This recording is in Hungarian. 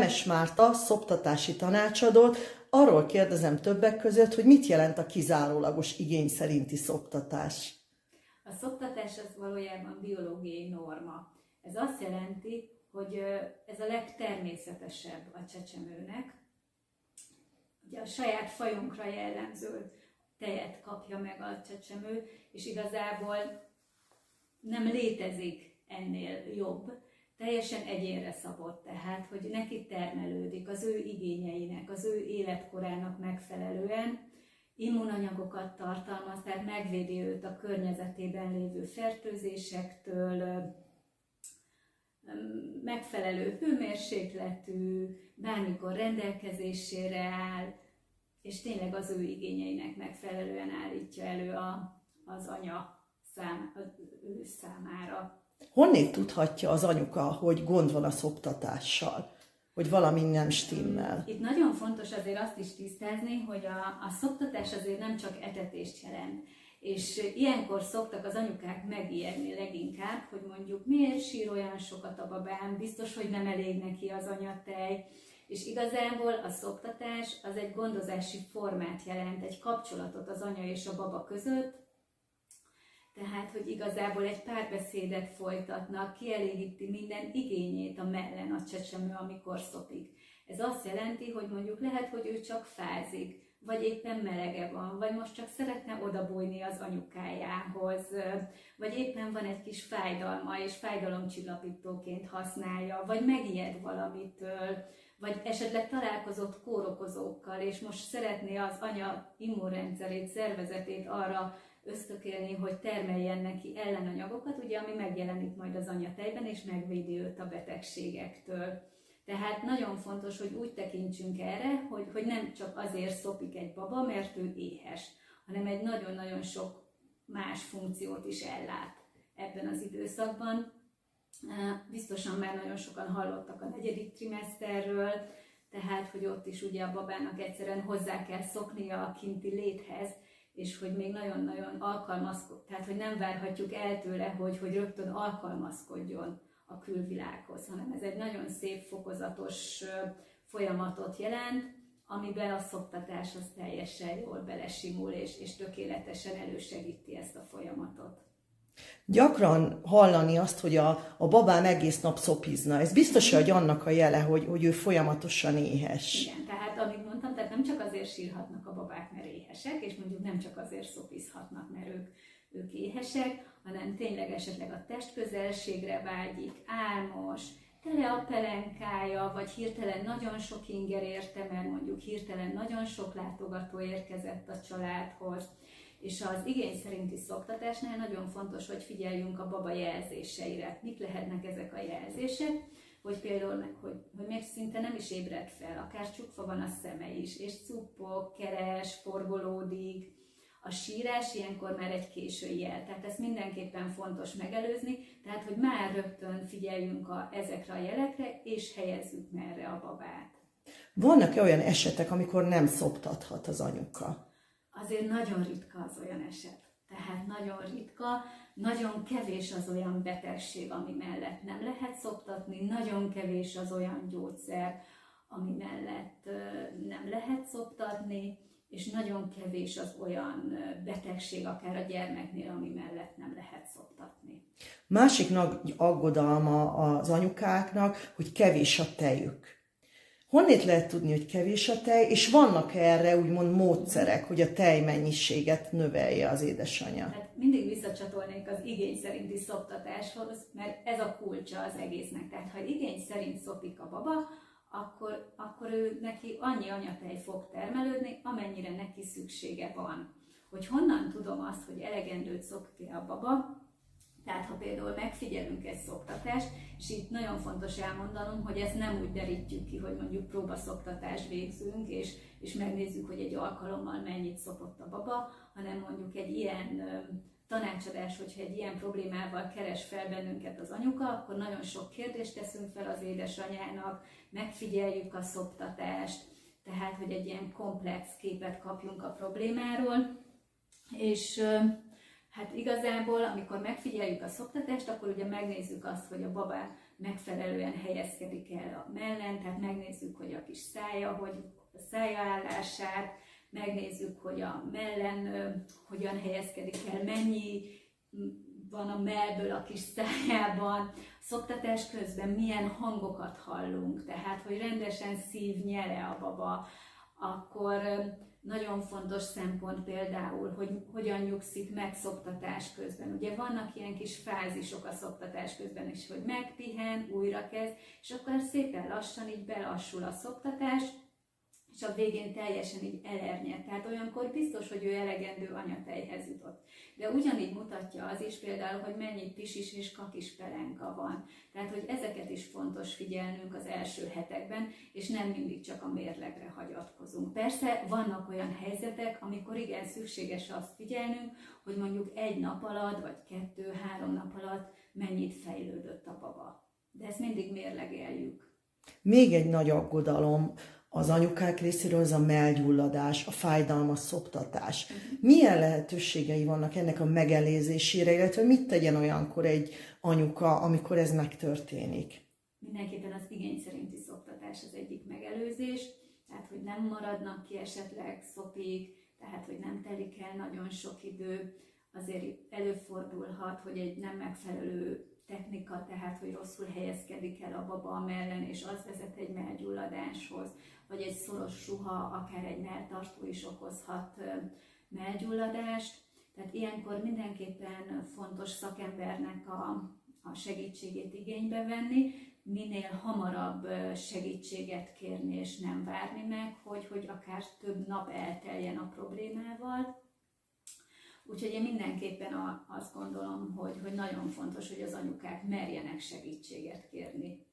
Nemes Márta, szoptatási tanácsadót. Arról kérdezem többek között, hogy mit jelent a kizárólagos igény szerinti szoptatás. A szoptatás az valójában biológiai norma. Ez azt jelenti, hogy ez a legtermészetesebb a csecsemőnek. Ugye a saját fajunkra jellemző tejet kapja meg a csecsemő, és igazából nem létezik ennél jobb, teljesen egyénre szabott, tehát, hogy neki termelődik az ő igényeinek, az ő életkorának megfelelően, immunanyagokat tartalmaz, tehát megvédi őt a környezetében lévő fertőzésektől, megfelelő hőmérsékletű, bármikor rendelkezésére áll, és tényleg az ő igényeinek megfelelően állítja elő az anya ő számára. Honnét tudhatja az anyuka, hogy gond van a szoptatással, hogy valami nem stimmel? Itt nagyon fontos azért azt is tisztázni, hogy a szoptatás azért nem csak etetést jelent. És ilyenkor szoktak az anyukák megijedni leginkább, hogy mondjuk miért sír olyan sokat a babám, biztos, hogy nem elég neki az anyatej. És igazából a szoptatás az egy gondozási formát jelent, egy kapcsolatot az anya és a baba között, tehát, hogy igazából egy párbeszédet folytatnak, kielégíti minden igényét a mellen a csecsemő, amikor szopik. Ez azt jelenti, hogy mondjuk lehet, hogy ő csak fázik, vagy éppen melege van, vagy most csak szeretne odabújni az anyukájához, vagy éppen van egy kis fájdalma, és fájdalomcsillapítóként használja, vagy megijed valamitől, vagy esetleg találkozott kórokozókkal, és most szeretné az anya immunrendszerét, szervezetét arra ösztökélni, hogy termeljen neki ellenanyagokat, ugye, ami megjelenik majd az anyatejben, és megvédi őt a betegségektől. Tehát nagyon fontos, hogy úgy tekintsünk erre, hogy nem csak azért szopik egy baba, mert ő éhes, hanem egy nagyon-nagyon sok más funkciót is ellát ebben az időszakban. Biztosan már nagyon sokan hallottak a 4. trimeszterről, tehát, hogy ott is ugye a babának egyszerűen hozzá kell szoknia a kinti léthez, és hogy még nagyon-nagyon alkalmazkodjon, tehát, hogy nem várhatjuk el tőle, hogy rögtön alkalmazkodjon a külvilághoz, hanem ez egy nagyon szép, fokozatos folyamatot jelent, amiben a szoptatás az teljesen jól belesimul, és tökéletesen elősegíti ezt a folyamatot. Gyakran hallani azt, hogy a babám egész nap szopizna. Ez biztos, hogy annak a jele, hogy ő folyamatosan éhes. Igen, tehát amit mondtam, tehát nem csak azért sírhatnak a babák, mert éhesek, és mondjuk nem csak azért szopizhatnak, mert ők éhesek, hanem tényleg esetleg a testközelségre vágyik, álmos, tele a pelenkája, vagy hirtelen nagyon sok inger érte, mert mondjuk hirtelen nagyon sok látogató érkezett a családhoz. És az igény szerinti szoptatásnál nagyon fontos, hogy figyeljünk a baba jelzéseire. Mik lehetnek ezek a jelzések? Hogy például, hogy még szinte nem is ébred fel, akár csukva van a szeme is, és cuppog, keres, forgolódik. A sírás ilyenkor már egy késői jel, tehát ezt mindenképpen fontos megelőzni, tehát hogy már rögtön figyeljünk ezekre a jelekre, és helyezzük merre a babát. Vannak-e olyan esetek, amikor nem szoptathat az anyuka? Azért nagyon ritka az olyan eset. Tehát nagyon ritka, nagyon kevés az olyan betegség, ami mellett nem lehet szoptatni, nagyon kevés az olyan gyógyszer, ami mellett nem lehet szoptatni, és nagyon kevés az olyan betegség, akár a gyermeknél, ami mellett nem lehet szoptatni. Másik nagy aggodalma az anyukáknak, hogy kevés a tejük. Honnét lehet tudni, hogy kevés a tej, és vannak erre úgymond módszerek, hogy a tej mennyiséget növelje az édesanyja? Hát mindig visszacsatolnék az igény szerinti szoptatáshoz, mert ez a kulcsa az egésznek. Tehát ha igény szerint szopik a baba, akkor ő neki annyi anyatej fog termelődni, amennyire neki szüksége van. Hogy honnan tudom azt, hogy elegendőt szopik a baba, tehát ha például megfigyelünk egy szoptatást, és itt nagyon fontos elmondanom, hogy ezt nem úgy derítjük ki, hogy mondjuk próbaszoptatást végzünk, és megnézzük, hogy egy alkalommal mennyit szopott a baba, hanem mondjuk egy ilyen tanácsadás, hogyha egy ilyen problémával keres fel bennünket az anyuka, akkor nagyon sok kérdést teszünk fel az édesanyának, megfigyeljük a szoptatást, tehát hogy egy ilyen komplex képet kapjunk a problémáról, és hát igazából, amikor megfigyeljük a szoptatást, akkor ugye megnézzük azt, hogy a babának megfelelően helyezkedik el a mellen, tehát megnézzük, hogy a kis szája, hogy a szája állását, megnézzük, hogy a mellen hogyan helyezkedik el, mennyi van a mellből a kis szájában, szoptatás közben milyen hangokat hallunk, tehát hogy rendesen szív, nyele a baba, akkor nagyon fontos szempont például, hogy hogyan nyugszik meg szoptatás közben. Ugye vannak ilyen kis fázisok a szoptatás közben is, hogy megpihen, újra kezd, és akkor szépen lassan így belassul a szoptatás, és a végén teljesen így elernyed. Tehát olyankor biztos, hogy ő elegendő anyatejhez jutott. De ugyanígy mutatja az is például, hogy mennyi pisis és kakis pelenka van. Tehát, hogy ezeket is fontos figyelnünk az első hetekben, és nem mindig csak a mérlegre hagyatkozunk. Persze vannak olyan helyzetek, amikor igen szükséges azt figyelnünk, hogy mondjuk egy nap alatt, vagy 2-3 nap alatt mennyit fejlődött a baba. De ezt mindig mérlegeljük. Még egy nagy aggodalom az anyukák részéről, az a mellgyulladás, a fájdalmas szoptatás. Milyen lehetőségei vannak ennek a megelőzésére, illetve mit tegyen olyankor egy anyuka, amikor ez megtörténik? Mindenképpen az igény szerinti szoptatás az egyik megelőzés, tehát hogy nem maradnak ki esetleg szopik, tehát hogy nem telik el nagyon sok idő, azért előfordulhat, hogy egy nem megfelelő technika, tehát hogy rosszul helyezkedik el a baba a mellen, és az vezet egy mellgyulladáshoz, vagy egy szoros ruha, akár egy melltartó is okozhat mellgyulladást. Tehát ilyenkor mindenképpen fontos szakembernek a segítségét igénybe venni, minél hamarabb segítséget kérni és nem várni meg, hogy akár több nap elteljen a problémával. Úgyhogy én mindenképpen azt gondolom, hogy nagyon fontos, hogy az anyukák merjenek segítséget kérni.